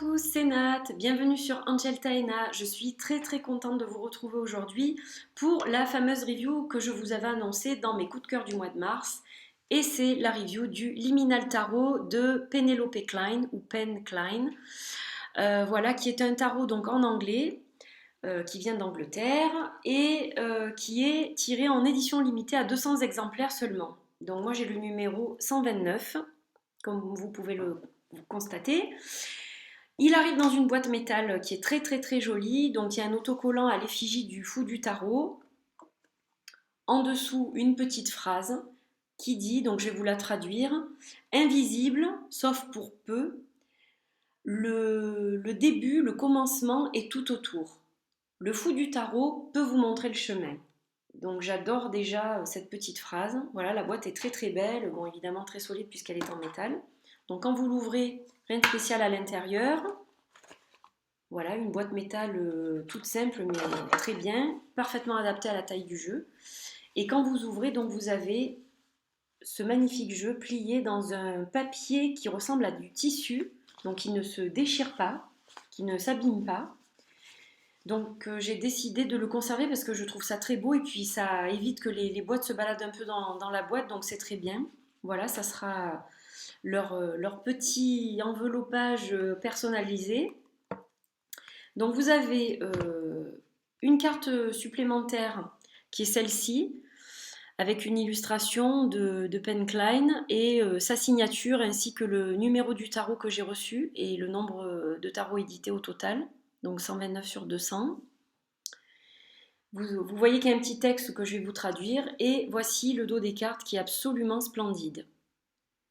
tous, c'est Nat, bienvenue sur Angel Taena. Je suis très contente de vous retrouver aujourd'hui pour la fameuse review que je vous avais annoncée dans mes coups de cœur du mois de mars. Et c'est la review du Liminal Tarot de Penelope Klein ou Pen Klein. Voilà, qui est un tarot donc en anglais, qui vient d'Angleterre et qui est tiré en édition limitée à 200 exemplaires seulement. Donc moi j'ai le numéro 129, comme vous pouvez le constater. Il arrive dans une boîte métal qui est très jolie. Donc il y a un autocollant à l'effigie du fou du tarot. En dessous, une petite phrase qui dit, donc je vais vous la traduire, invisible, sauf pour peu, le début, le commencement est tout autour. Le fou du tarot peut vous montrer le chemin. Donc j'adore déjà cette petite phrase. Voilà, la boîte est très belle, bon évidemment très solide puisqu'elle est en métal. Donc quand vous l'ouvrez, rien de spécial à l'intérieur. Voilà, une boîte métal toute simple mais très bien, parfaitement adaptée à la taille du jeu. Et quand vous ouvrez, donc vous avez ce magnifique jeu plié dans un papier qui ressemble à du tissu, donc qui ne se déchire pas, qui ne s'abîme pas. Donc j'ai décidé de le conserver parce que je trouve ça très beau et puis ça évite que les boîtes se baladent un peu dans la boîte, donc c'est très bien. Voilà, ça sera leur petit enveloppage personnalisé. Donc vous avez une carte supplémentaire qui est celle-ci, avec une illustration de Pen Klein et sa signature ainsi que le numéro du tarot que j'ai reçu et le nombre de tarots édités au total, donc 129 sur 200. Vous voyez qu'il y a un petit texte que je vais vous traduire et voici le dos des cartes qui est absolument splendide.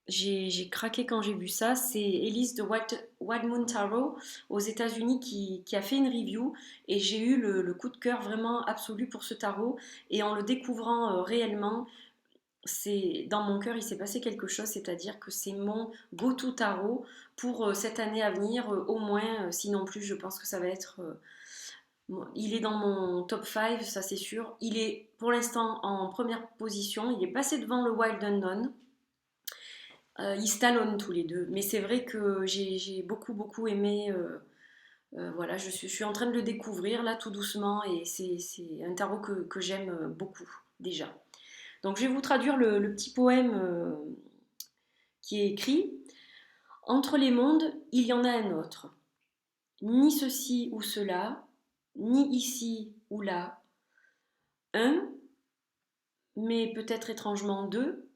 J'ai craqué quand j'ai vu ça. C'est Elise de Wild Moon Tarot aux États-Unis qui a fait une review et j'ai eu le coup de cœur vraiment absolu pour ce tarot. Et en le découvrant réellement, dans mon cœur il s'est passé quelque chose, c'est-à-dire que c'est mon go-to tarot pour cette année à venir, au moins, sinon plus. Je pense que ça va être. Il est dans mon top 5, ça c'est sûr. Il est pour l'instant en première position. Il est passé devant le Wild Unknown. Ils se talonnent tous les deux, mais c'est vrai que j'ai beaucoup aimé. Voilà, je suis en train de le découvrir là tout doucement et c'est un tarot que j'aime beaucoup déjà. Donc je vais vous traduire le petit poème qui est écrit. Entre les mondes, il y en a un autre. Ni ceci ou cela, ni ici ou là. Un, mais peut-être étrangement deux.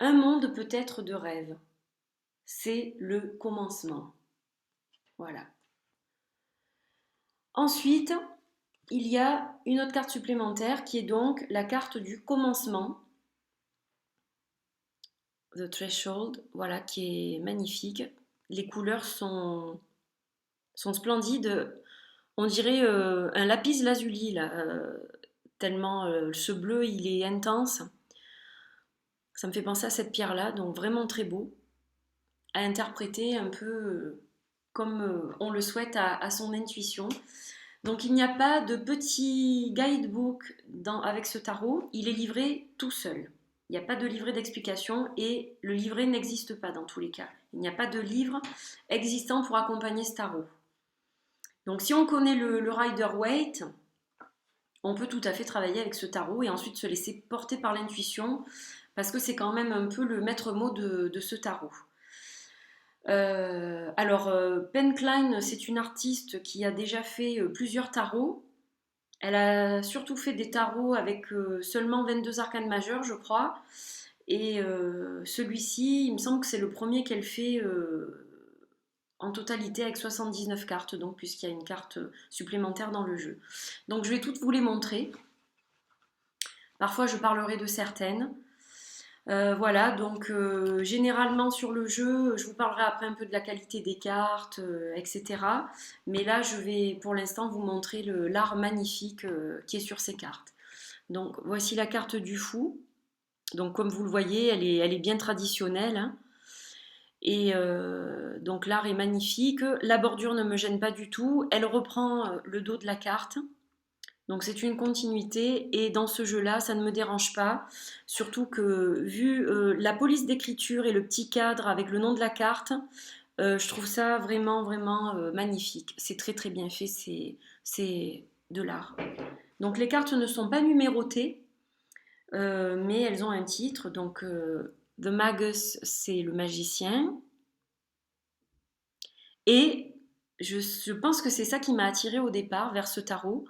Un monde peut-être de rêve. C'est le commencement. Voilà. Ensuite, il y a une autre carte supplémentaire qui est donc la carte du commencement, The Threshold, voilà, qui est magnifique. Les couleurs sont splendides. On dirait un lapis lazuli, là, tellement ce bleu, il est intense. Ça me fait penser à cette pierre-là, donc vraiment très beau, à interpréter un peu comme on le souhaite à son intuition. Donc il n'y a pas de petit guidebook avec ce tarot, il est livré tout seul. Il n'y a pas de livret d'explication et le livret n'existe pas dans tous les cas. Il n'y a pas de livre existant pour accompagner ce tarot. Donc si on connaît le Rider-Waite, on peut tout à fait travailler avec ce tarot et ensuite se laisser porter par l'intuition parce que c'est quand même un peu le maître mot de ce tarot. Pen Klein, c'est une artiste qui a déjà fait plusieurs tarots. Elle a surtout fait des tarots avec seulement 22 arcanes majeures, je crois. Et celui-ci, il me semble que c'est le premier qu'elle fait en totalité avec 79 cartes, donc puisqu'il y a une carte supplémentaire dans le jeu. Donc je vais toutes vous les montrer. Parfois je parlerai de certaines. Voilà, donc généralement sur le jeu, je vous parlerai après un peu de la qualité des cartes, etc. Mais là, je vais pour l'instant vous montrer l'art magnifique qui est sur ces cartes. Donc voici la carte du fou. Donc comme vous le voyez, elle est bien traditionnelle. Hein. Et donc l'art est magnifique. La bordure ne me gêne pas du tout. Elle reprend le dos de la carte. Donc c'est une continuité et dans ce jeu-là, ça ne me dérange pas. Surtout que vu la police d'écriture et le petit cadre avec le nom de la carte, Je trouve ça vraiment, vraiment magnifique. C'est très, très bien fait. C'est de l'art. Donc les cartes ne sont pas numérotées, mais elles ont un titre. Donc The Magus, c'est le magicien. Et je pense que c'est ça qui m'a attirée au départ vers ce tarot.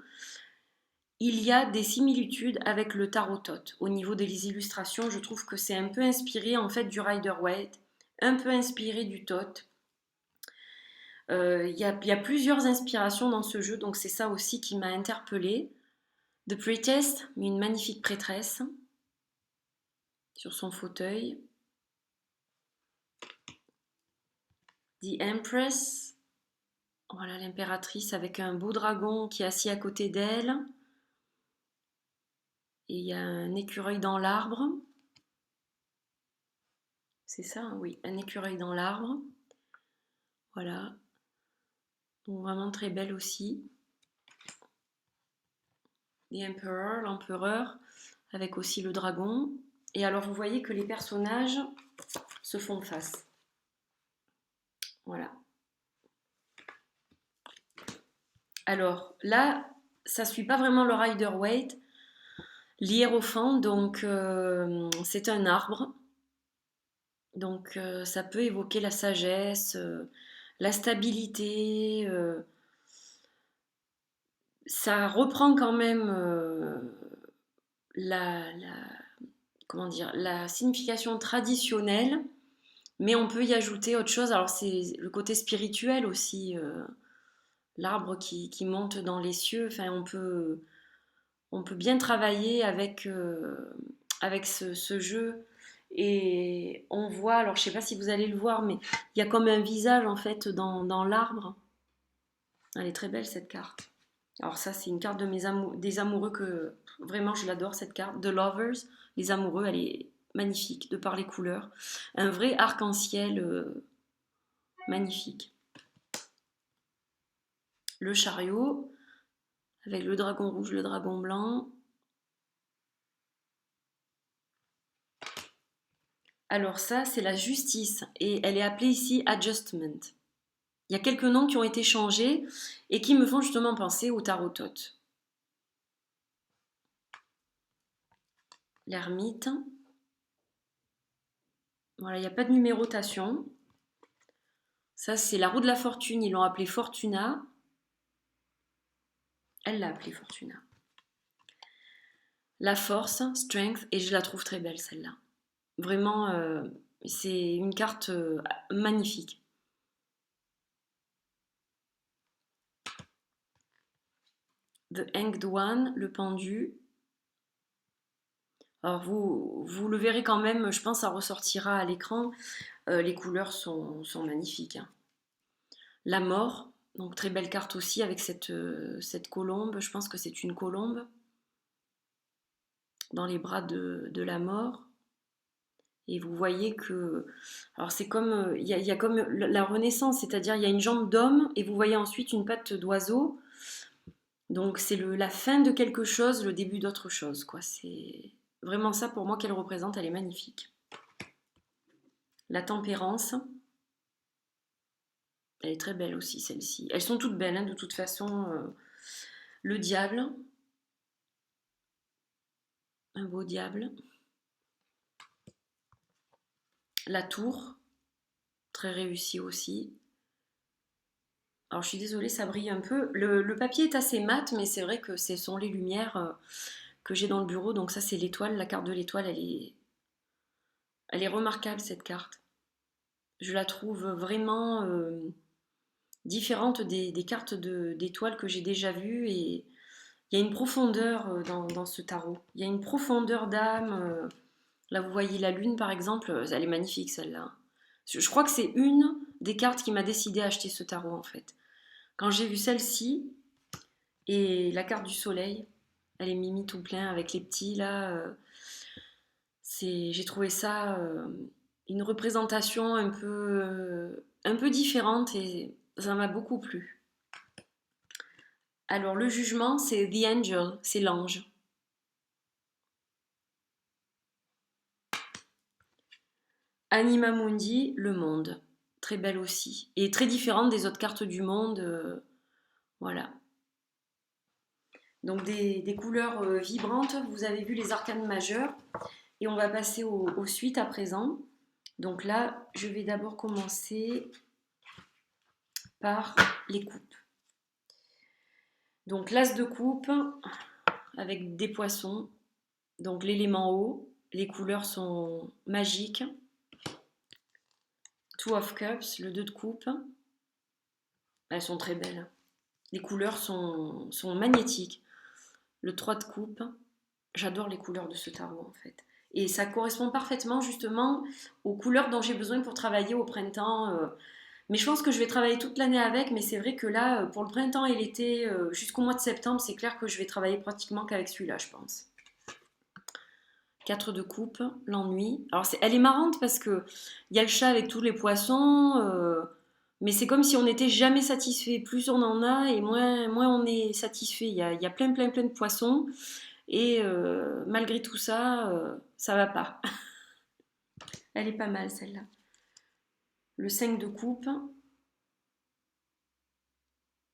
Il y a des similitudes avec le tarot Thoth. Au niveau des illustrations, je trouve que c'est un peu inspiré en fait du Rider-Waite, un peu inspiré du Thoth. Il y a plusieurs inspirations dans ce jeu, donc c'est ça aussi qui m'a interpellée. The Priestess, une magnifique prêtresse sur son fauteuil. The Empress, voilà l'impératrice avec un beau dragon qui est assis à côté d'elle. Et il y a un écureuil dans l'arbre. C'est ça, hein, oui, un écureuil dans l'arbre. Voilà. Donc vraiment très belle aussi. The Emperor, l'empereur, avec aussi le dragon. Et alors vous voyez que les personnages se font face. Voilà. Alors là, ça suit pas vraiment le Rider-Waite. L'hiérophant, donc c'est un arbre. Donc ça peut évoquer la sagesse, la stabilité. Ça reprend quand même la, comment dire, la signification traditionnelle, mais on peut y ajouter autre chose. Alors c'est le côté spirituel aussi, l'arbre qui monte dans les cieux. Enfin, on peut bien travailler avec ce jeu. Et on voit, alors je sais pas si vous allez le voir, mais il y a comme un visage en fait dans l'arbre. Elle est très belle cette carte. Alors ça c'est une carte des amoureux que vraiment je l'adore cette carte. The Lovers, les amoureux, elle est magnifique de par les couleurs. Un vrai arc-en-ciel magnifique. Le chariot avec le dragon rouge, le dragon blanc. Alors ça c'est la justice et elle est appelée ici Adjustment. Il y a quelques noms qui ont été changés et qui me font justement penser au tarot Thoth. L'ermite. Voilà, il n'y a pas de numérotation. Ça, c'est la roue de la fortune. Ils l'ont appelée Fortuna. Elle l'a appelée Fortuna. La force, Strength, et je la trouve très belle celle-là. Vraiment, c'est une carte magnifique. The Hanged One, le pendu. Alors vous le verrez quand même, je pense que ça ressortira à l'écran. Les couleurs sont magnifiques, hein. La mort, donc très belle carte aussi avec cette colombe. Je pense que c'est une colombe dans les bras de la mort. Et vous voyez que, alors c'est comme, il y a comme la Renaissance, c'est-à-dire il y a une jambe d'homme et vous voyez ensuite une patte d'oiseau. Donc c'est la fin de quelque chose, le début d'autre chose, quoi. C'est vraiment ça pour moi qu'elle représente, elle est magnifique. La tempérance, elle est très belle aussi celle-ci. Elles sont toutes belles, hein, de toute façon. Le diable, un beau diable. La tour, très réussie aussi. Alors je suis désolée, ça brille un peu. Le papier est assez mat, mais c'est vrai que ce sont les lumières que j'ai dans le bureau. Donc ça c'est l'étoile, la carte de l'étoile, elle est remarquable cette carte. Je la trouve vraiment différente des cartes d'étoiles que j'ai déjà vues. Et il y a une profondeur dans ce tarot. Il y a une profondeur d'âme. Là vous voyez la lune par exemple, elle est magnifique celle-là. Je crois que c'est une des cartes qui m'a décidé à acheter ce tarot en fait. Quand j'ai vu celle-ci et la carte du soleil, elle est mimi tout plein avec les petits là, j'ai trouvé ça une représentation un peu différente et ça m'a beaucoup plu. Alors le jugement, c'est The Angel, c'est l'ange. Anima Mundi, le monde. très belle aussi. Et très différente des autres cartes du monde. Voilà. Donc des couleurs vibrantes. Vous avez vu les arcanes majeures. Et on va passer aux suites à présent. Donc là, je vais d'abord commencer par les coupes. Donc l'as de coupe avec des poissons. Donc l'élément eau. Les couleurs sont magiques. Two of Cups, le 2 de coupe. Elles sont très belles. Les couleurs sont magnétiques. Le 3 de coupe. J'adore les couleurs de ce tarot en fait. Et ça correspond parfaitement justement aux couleurs dont j'ai besoin pour travailler au printemps. Mais je pense que je vais travailler toute l'année avec. Mais c'est vrai que là, pour le printemps et l'été, jusqu'au mois de septembre, c'est clair que je vais travailler pratiquement qu'avec celui-là, je pense. 4 de coupe, l'ennui. Alors elle est marrante parce que il y a le chat avec tous les poissons, mais c'est comme si on n'était jamais satisfait. Plus on en a et moins on est satisfait. Il y a plein de poissons et malgré tout ça, ça va pas. Elle est pas mal celle-là. Le 5 de coupe.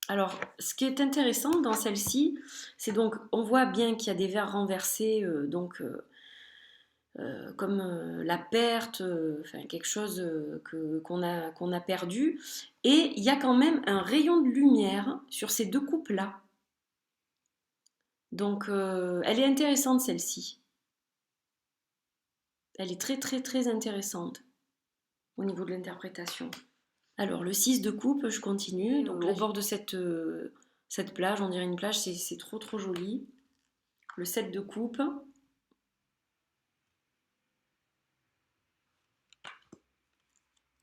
Alors, ce qui est intéressant dans celle-ci, c'est donc on voit bien qu'il y a des verres renversés, comme la perte, enfin quelque chose qu'on a perdu. Et il y a quand même un rayon de lumière sur ces deux coupes-là. Donc elle est intéressante celle-ci. Elle est très intéressante au niveau de l'interprétation. Alors le 6 de coupe, je continue. Donc au bord de cette plage, on dirait une plage, c'est trop joli. Le 7 de coupe.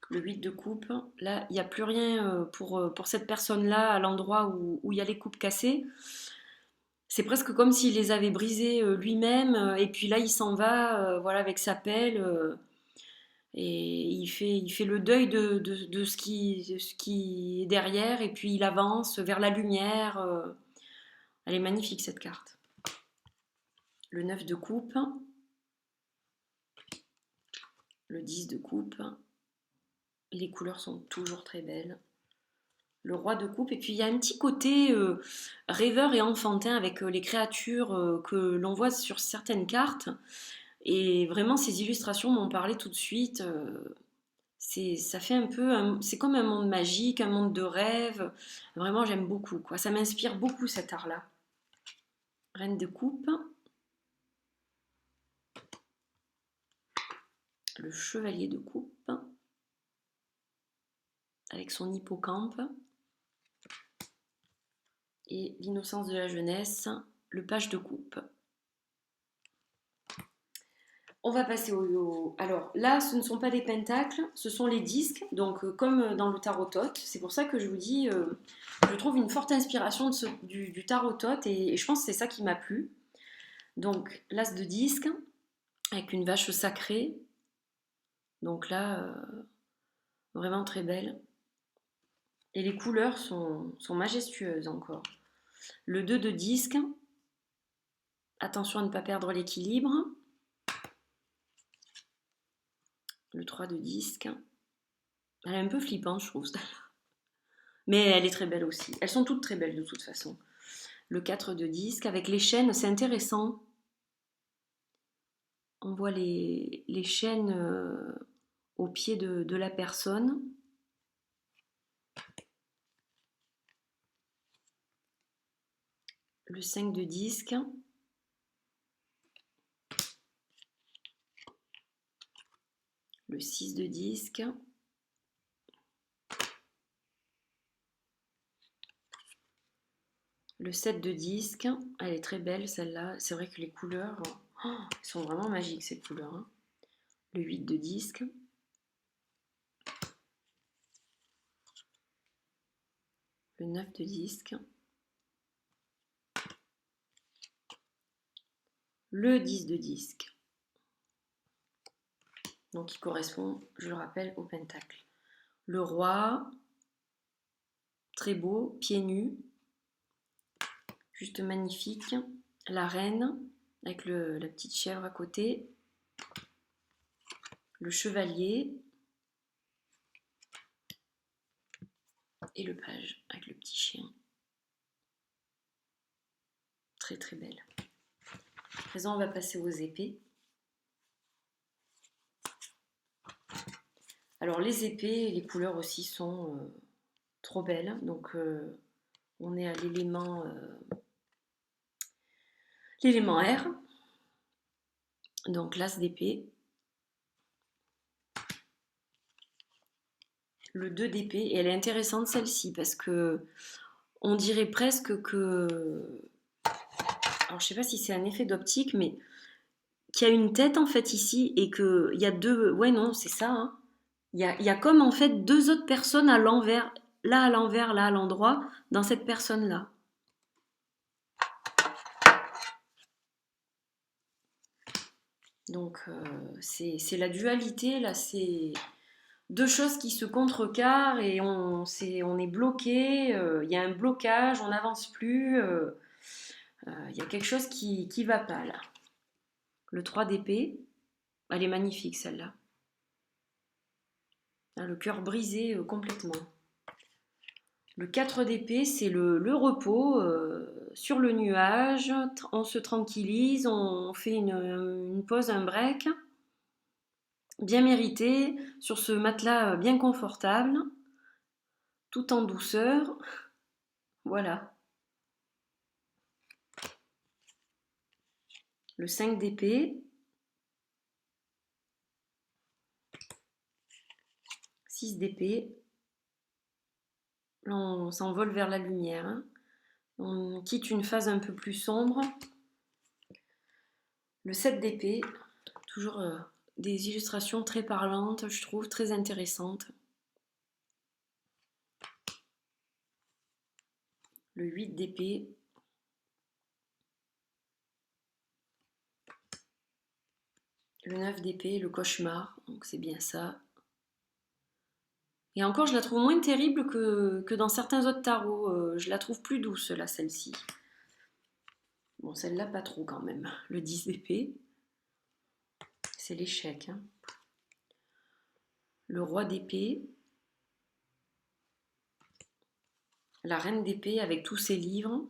Le 8 de coupe, là, il n'y a plus rien pour cette personne-là à l'endroit où il y a les coupes cassées. C'est presque comme s'il les avait brisées lui-même, et puis là, il s'en va voilà, avec sa pelle, et il fait le deuil de ce qui est derrière, et puis il avance vers la lumière. Elle est magnifique, cette carte. Le 9 de coupe, le 10 de coupe. Les couleurs sont toujours très belles. Le roi de coupe, et puis il y a un petit côté rêveur et enfantin avec les créatures que l'on voit sur certaines cartes, et vraiment ces illustrations m'ont parlé tout de suite. Ça fait un peu, c'est comme un monde magique, un monde de rêve. Vraiment j'aime beaucoup quoi, ça m'inspire beaucoup cet art là. Reine de coupe, le chevalier de coupe avec son hippocampe, et l'innocence de la jeunesse, le page de coupe. On va passer Alors là, ce ne sont pas des pentacles, ce sont les disques, donc comme dans le tarot-tot. C'est pour ça que je vous dis, je trouve une forte inspiration du tarot-tot, et je pense que c'est ça qui m'a plu. Donc l'as de disque, avec une vache sacrée. Donc là, vraiment très belle. Et les couleurs sont majestueuses encore. Le 2 de disque, attention à ne pas perdre l'équilibre. Le 3 de disque. Elle est un peu flippante, je trouve, ça. Mais elle est très belle aussi. Elles sont toutes très belles de toute façon. Le 4 de disque avec les chaînes, c'est intéressant. On voit les chaînes au pied de la personne. Le 5 de disque. Le 6 de disque. Le 7 de disque. Elle est très belle celle-là. C'est vrai que les couleurs sont vraiment magiques, ces couleurs. Hein. Le 8 de disque. Le 9 de disque. Le 10 de disque. Donc qui correspond, je le rappelle, au pentacle. Le roi, très beau, pieds nus, juste magnifique. La reine, avec la petite chèvre à côté. Le chevalier. et le page avec le petit chien. Très très belle. À présent, on va passer aux épées. Alors les épées, les couleurs aussi sont trop belles. Donc on est à l'élément R. Donc l'as d'épée. Le 2 d'épée. Et elle est intéressante celle-ci parce que on dirait presque que... Alors je sais pas si c'est un effet d'optique, mais qu'il y a une tête en fait ici et qu'il y a deux... Ouais non, c'est ça. Hein. Il y a comme en fait deux autres personnes à l'envers, là à l'envers, là à l'endroit, dans cette personne-là. Donc c'est la dualité, là c'est deux choses qui se contrecarrent et on est bloqué, il y a un blocage, on n'avance plus, il y a quelque chose qui va pas là. Le 3 d'épée, elle est magnifique celle-là. Le cœur brisé complètement. Le 4 d'épée, c'est le repos sur le nuage, on se tranquillise, on fait une pause, un break, bien mérité, sur ce matelas bien confortable, tout en douceur. Voilà. Le 5 d'épée, 6 d'épée, là on s'envole vers la lumière, hein. On quitte une phase un peu plus sombre. Le 7 d'épée, toujours des illustrations très parlantes, je trouve, très intéressantes. Le 8 d'épée, le 9 d'épée, le cauchemar, donc c'est bien ça. Et encore, je la trouve moins terrible que dans certains autres tarots. Je la trouve plus douce, là, celle-ci. Bon, celle-là, pas trop quand même. Le 10 d'épée, c'est l'échec. Hein. Le roi d'épée, la reine d'épée avec tous ses livres.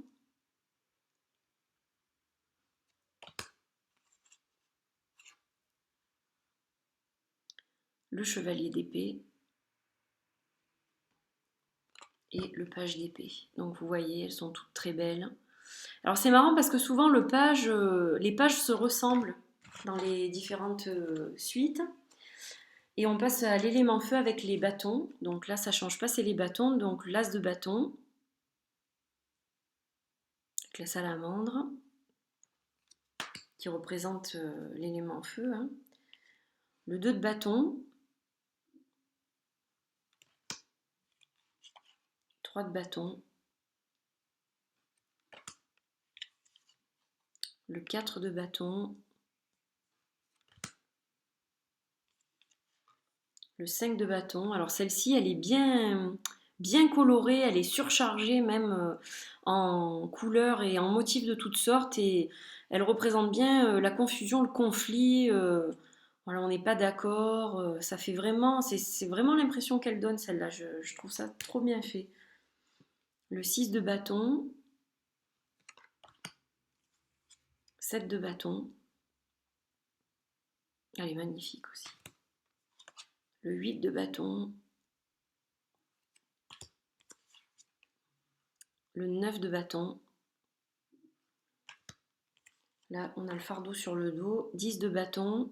Le chevalier d'épée. Et le page d'épée. Donc vous voyez, elles sont toutes très belles. Alors c'est marrant parce que souvent les pages se ressemblent dans les différentes suites. Et on passe à l'élément feu avec les bâtons. Donc là, ça ne change pas, c'est les bâtons. Donc l'as de bâton, avec la salamandre, qui représente l'élément feu. Hein. Le 2 de bâton, 3 de bâton, le 4 de bâton, le 5 de bâton. Alors celle-ci, elle est bien colorée, elle est surchargée même en couleurs et en motifs de toutes sortes et elle représente bien la confusion, le conflit. Voilà, on n'est pas d'accord. Ça fait vraiment, c'est vraiment l'impression qu'elle donne celle-là. Je trouve ça trop bien fait. Le 6 de bâton, 7 de bâton. Elle est magnifique aussi. Le 8 de bâton, le 9 de bâton. Là, on a le fardeau sur le dos, 10 de bâton.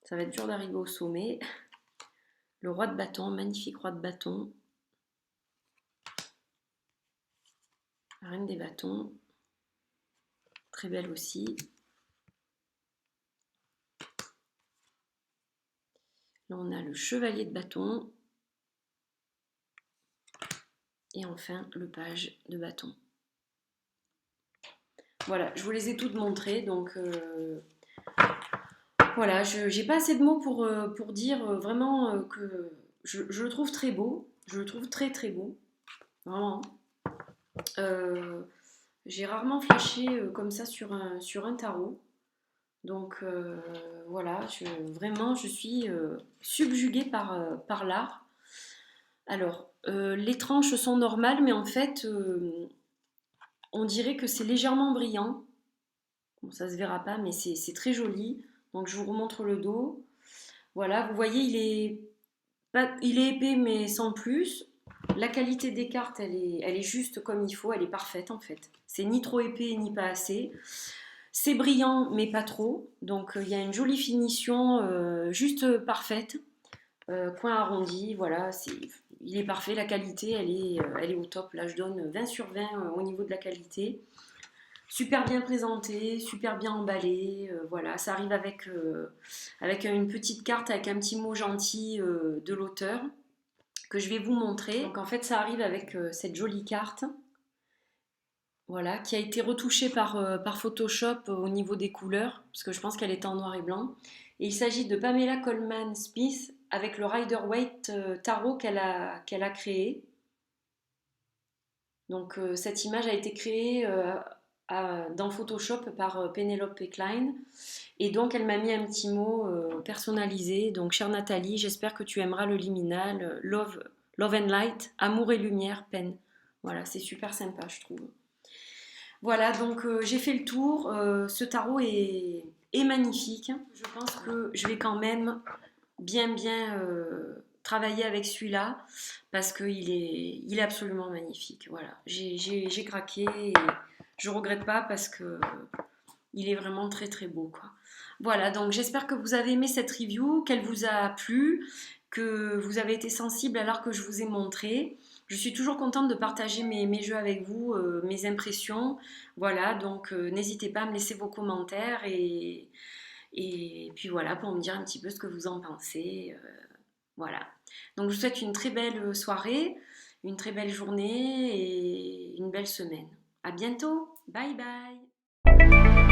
Ça va être dur d'arriver au sommet. Le roi de bâton, magnifique roi de bâton. La reine des bâtons, très belle aussi. Là, on a le chevalier de bâton. Et enfin, le page de bâton. Voilà, je vous les ai toutes montrées, donc voilà, je n'ai pas assez de mots pour dire vraiment que je le trouve très beau, je le trouve très très beau, vraiment. J'ai rarement flashé comme ça sur un tarot, donc voilà, vraiment je suis subjuguée par l'art. Alors, les tranches sont normales, mais en fait, on dirait que c'est légèrement brillant. Bon, ça se verra pas, mais c'est très joli. Donc, je vous remontre le dos. Voilà, vous voyez, il est épais, mais sans plus. La qualité des cartes, elle est juste comme il faut, elle est parfaite en fait. C'est ni trop épais, ni pas assez. C'est brillant, mais pas trop. Donc, il y a une jolie finition juste parfaite. Coin arrondi, voilà, il est parfait. La qualité, elle est au top. Là, je donne 20 sur 20 au niveau de la qualité. Super bien présenté, super bien emballé. Voilà, ça arrive avec une petite carte, avec un petit mot gentil de l'auteur que je vais vous montrer. Donc en fait, ça arrive avec cette jolie carte. Voilà, qui a été retouchée par Photoshop au niveau des couleurs, parce que je pense qu'elle était en noir et blanc. Et il s'agit de Pamela Coleman Smith avec le Rider-Waite tarot qu'elle a créé. Donc cette image a été créée dans Photoshop par Penelope Klein. Et donc elle m'a mis un petit mot personnalisé. Donc chère Nathalie, j'espère que tu aimeras le liminal. Love and Light, amour et lumière, peine. Voilà, c'est super sympa, je trouve. Voilà, donc j'ai fait le tour. Ce tarot est magnifique. Je pense que je vais quand même bien travailler avec celui-là parce il est absolument magnifique. Voilà, j'ai craqué et je regrette pas parce que il est vraiment très très beau quoi. Voilà, donc j'espère que vous avez aimé cette review, qu'elle vous a plu, que vous avez été sensible à l'art que je vous ai montré. Je suis toujours contente de partager mes jeux avec vous, mes impressions. Voilà, donc n'hésitez pas à me laisser vos commentaires et puis voilà, pour me dire un petit peu ce que vous en pensez. Voilà. Donc je vous souhaite une très belle soirée, une très belle journée et une belle semaine. À bientôt. Bye bye.